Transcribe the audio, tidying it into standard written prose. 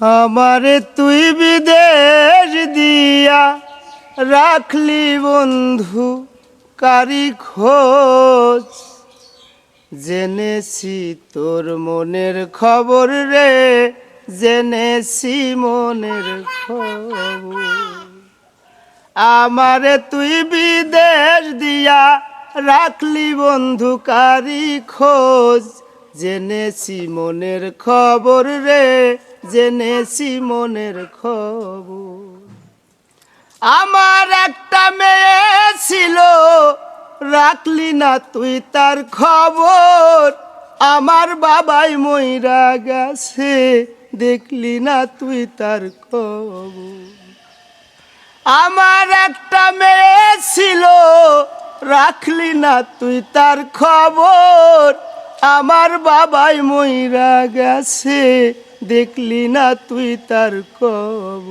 আমারে তুই বিদেশ দিয়া রাখলি বন্ধু কারি খোঁজ, জেনেছি তোর মনের খবর রে, জেনেছি মনের খবর। আমারে তুই বিদেশ দিয়া রাখলি বন্ধু কারি খোঁজ, জেনেছি মনের খবর রে, জেনেছি মনের খবর। আমার একটা মেয়ে ছিল, রাখলি না তুই তার খবর। আমার বাবাই মইরা গেছে, দেখলি না তুই তার খবর। আমার একটা মেয়ে ছিল, রাখলি না তুই তার খবর। আমার বাবাই মইরা গেছে, দেখলি না তুই তার খবর।